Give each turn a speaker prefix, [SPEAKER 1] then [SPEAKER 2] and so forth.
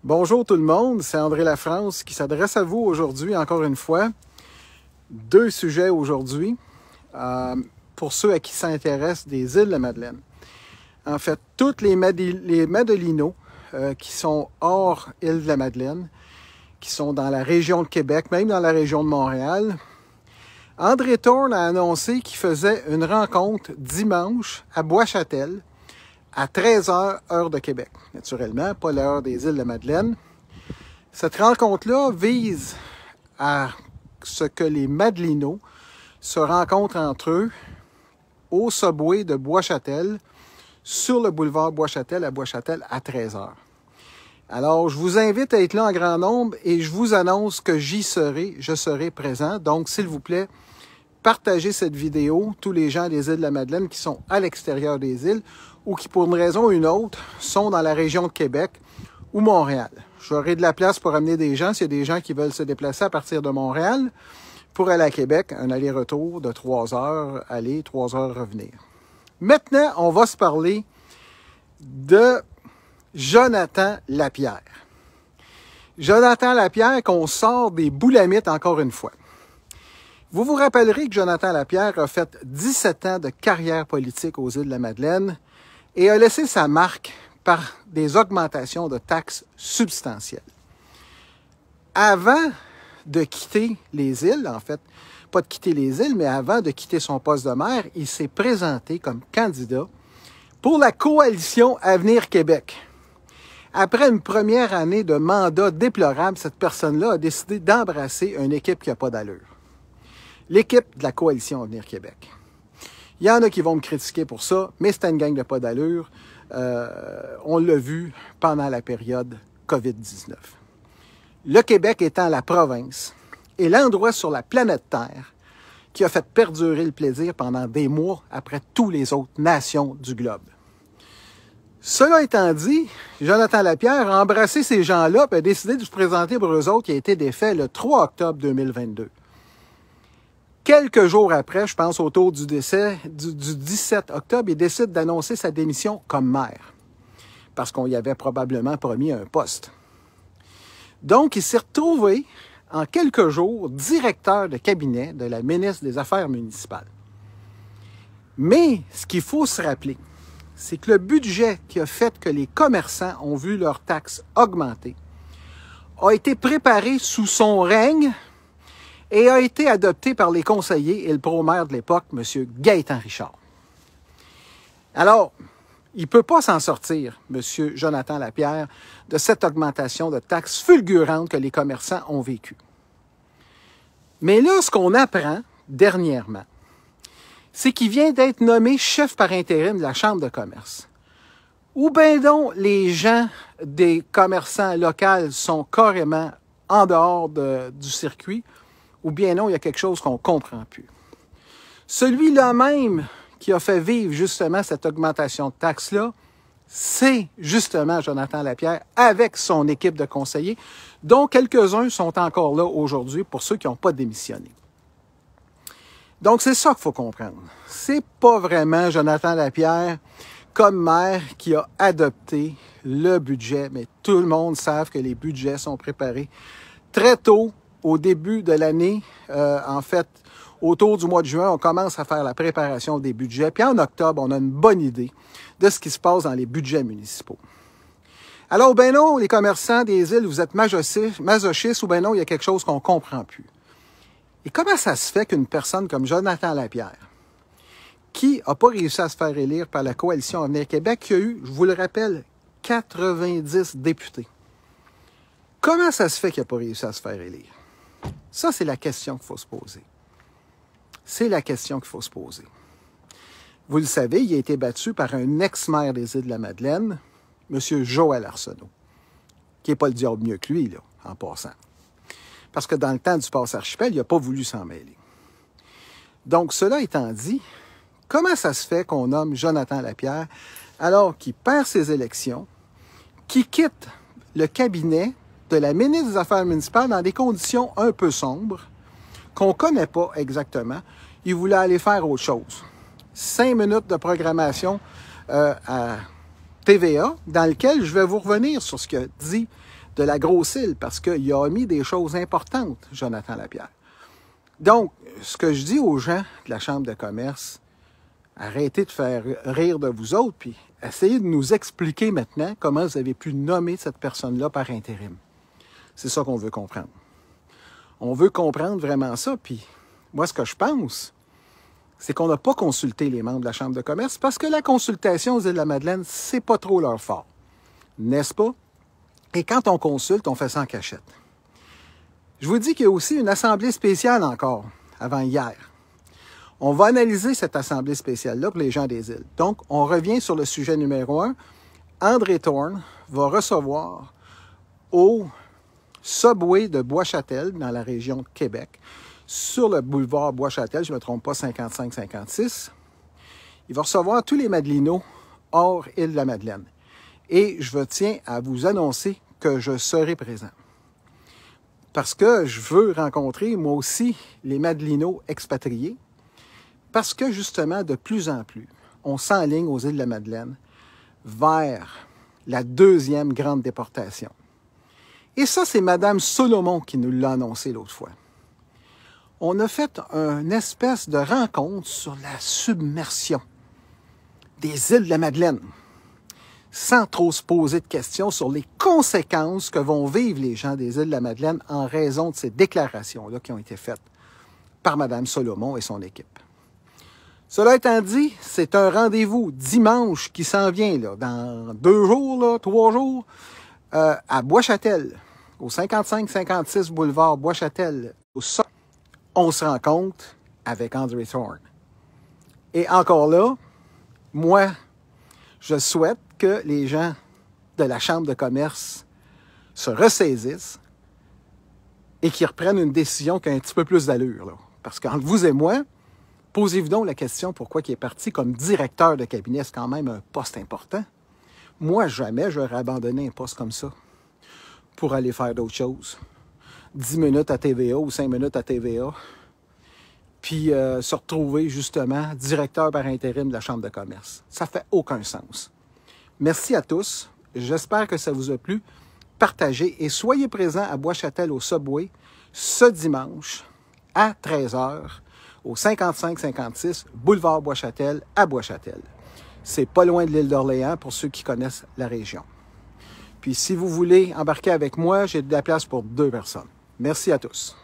[SPEAKER 1] Bonjour tout le monde, c'est André Lafrance qui s'adresse à vous aujourd'hui encore une fois. Deux sujets aujourd'hui pour ceux à qui s'intéressent des îles de la Madeleine. En fait, toutes les Madelinos qui sont hors île de la Madeleine, qui sont dans la région de Québec, même dans la région de Montréal. André Thorne a annoncé qu'il faisait une rencontre dimanche à Bois-Châtel, à 13h, heure de Québec. Naturellement, pas l'heure des îles de la Madeleine. Cette rencontre-là vise à ce que les Madelinos se rencontrent entre eux au subway de Bois-Châtel, sur le boulevard Bois-Châtel à 13h. Alors, je vous invite à être là en grand nombre et je vous annonce que je serai présent. Donc, s'il vous plaît, partagez cette vidéo, tous les gens des îles de la Madeleine qui sont à l'extérieur des îles ou qui, pour une raison ou une autre, sont dans la région de Québec ou Montréal. J'aurai de la place pour amener des gens, s'il y a des gens qui veulent se déplacer à partir de Montréal pour aller à Québec, un aller-retour de 3 heures aller, 3 heures revenir. Maintenant, on va se parler de Jonathan Lapierre. Jonathan Lapierre qu'on sort des boulamites encore une fois. Vous vous rappellerez que Jonathan Lapierre a fait 17 ans de carrière politique aux îles de la Madeleine et a laissé sa marque par des augmentations de taxes substantielles. Avant de quitter les îles, en fait, pas de quitter les îles, mais avant de quitter son poste de maire, il s'est présenté comme candidat pour la coalition Avenir Québec. Après une première année de mandat déplorable, cette personne-là a décidé d'embrasser une équipe qui n'a pas d'allure. L'équipe de la coalition Avenir Québec. Il y en a qui vont me critiquer pour ça, mais c'est une gang de pas d'allure. On l'a vu pendant la période COVID-19. Le Québec étant la province et l'endroit sur la planète Terre qui a fait perdurer le plaisir pendant des mois après toutes les autres nations du globe. Cela étant dit, Jonathan Lapierre a embrassé ces gens-là et a décidé de se présenter pour eux autres qui a été défait le 3 octobre 2022. Quelques jours après, je pense autour du 17 octobre, il décide d'annoncer sa démission comme maire, parce qu'on y avait probablement promis un poste. Donc, il s'est retrouvé en quelques jours directeur de cabinet de la ministre des Affaires municipales. Mais ce qu'il faut se rappeler, c'est que le budget qui a fait que les commerçants ont vu leurs taxes augmenter a été préparé sous son règne et a été adopté par les conseillers et le pro-maire de l'époque, M. Gaétan Richard. Alors, il ne peut pas s'en sortir, M. Jonathan Lapierre, de cette augmentation de taxes fulgurante que les commerçants ont vécue. Mais là, ce qu'on apprend dernièrement, c'est qu'il vient d'être nommé chef par intérim de la Chambre de commerce. Ou bien donc les gens des commerçants locaux sont carrément en dehors du circuit, ou bien non, il y a quelque chose qu'on ne comprend plus. Celui-là même qui a fait vivre justement cette augmentation de taxes-là, c'est justement Jonathan Lapierre avec son équipe de conseillers, dont quelques-uns sont encore là aujourd'hui pour ceux qui n'ont pas démissionné. Donc, c'est ça qu'il faut comprendre. C'est pas vraiment Jonathan Lapierre comme maire qui a adopté le budget, mais tout le monde sait que les budgets sont préparés très tôt au début de l'année. En fait, autour du mois de juin, on commence à faire la préparation des budgets. Puis en octobre, on a une bonne idée de ce qui se passe dans les budgets municipaux. Alors, ben non, les commerçants des îles, vous êtes masochistes ou ben non, il y a quelque chose qu'on ne comprend plus. Et comment ça se fait qu'une personne comme Jonathan Lapierre, qui n'a pas réussi à se faire élire par la coalition Avenir Québec, qui a eu, je vous le rappelle, 90 députés, comment ça se fait qu'il n'a pas réussi à se faire élire? Ça, c'est la question qu'il faut se poser. C'est la question qu'il faut se poser. Vous le savez, il a été battu par un ex-maire des îles de la Madeleine, M. Joël Arsenault, qui n'est pas le diable mieux que lui, là, en passant. Parce que dans le temps du passe-archipel, il n'a pas voulu s'en mêler. Donc, cela étant dit, comment ça se fait qu'on nomme Jonathan Lapierre alors qu'il perd ses élections, qu'il quitte le cabinet de la ministre des Affaires municipales dans des conditions un peu sombres, qu'on ne connaît pas exactement. Il voulait aller faire autre chose. 5 minutes de programmation à TVA, dans lequel je vais vous revenir sur ce qu'a dit de la grosse île parce qu'il a omis des choses importantes, Jonathan Lapierre. Donc, ce que je dis aux gens de la Chambre de commerce, arrêtez de faire rire de vous autres, puis essayez de nous expliquer maintenant comment vous avez pu nommer cette personne-là par intérim. C'est ça qu'on veut comprendre. On veut comprendre vraiment ça, puis moi, ce que je pense, c'est qu'on n'a pas consulté les membres de la Chambre de commerce parce que la consultation aux Îles-de-la-Madeleine, c'est pas trop leur fort. N'est-ce pas? Et quand on consulte, on fait ça en cachette. Je vous dis qu'il y a aussi une assemblée spéciale encore, avant hier. On va analyser cette assemblée spéciale-là pour les gens des îles. Donc, on revient sur le sujet numéro 1. André Thorne va recevoir au Subway de Bois-Châtel, dans la région de Québec, sur le boulevard Bois-Châtel, je ne me trompe pas, 55-56. Il va recevoir tous les Madelinots hors Île-de-la-Madeleine. Et je tiens à vous annoncer que je serai présent. Parce que je veux rencontrer, moi aussi, les Madelinots expatriés. Parce que, justement, de plus en plus, on s'enligne aux Îles-de-la-Madeleine vers la deuxième grande déportation. Et ça, c'est Mme Solomon qui nous l'a annoncé l'autre fois. On a fait une espèce de rencontre sur la submersion des îles de la Madeleine, sans trop se poser de questions sur les conséquences que vont vivre les gens des îles de la Madeleine en raison de ces déclarations-là qui ont été faites par Mme Solomon et son équipe. Cela étant dit, c'est un rendez-vous dimanche qui s'en vient, là, dans 2 jours, là, 3 jours, à Bois-Châtel, au 55-56 boulevard Bois-Châtel. On se rencontre avec André Thorne. Et encore là, moi, je souhaite que les gens de la Chambre de commerce se ressaisissent et qu'ils reprennent une décision qui a un petit peu plus d'allure, là. Parce qu'entre vous et moi, posez-vous donc la question pourquoi il est parti comme directeur de cabinet, c'est quand même un poste important. Moi, jamais j'aurais abandonné un poste comme ça pour aller faire d'autres choses. 10 minutes à TVA ou 5 minutes à TVA, puis se retrouver justement directeur par intérim de la Chambre de commerce. Ça fait aucun sens. Merci à tous. J'espère que ça vous a plu. Partagez et soyez présents à Bois-Châtel au Subway ce dimanche à 13h au 55-56 boulevard Bois-Châtel à Bois-Châtel. C'est pas loin de l'île d'Orléans pour ceux qui connaissent la région. Puis si vous voulez embarquer avec moi, j'ai de la place pour 2 personnes. Merci à tous.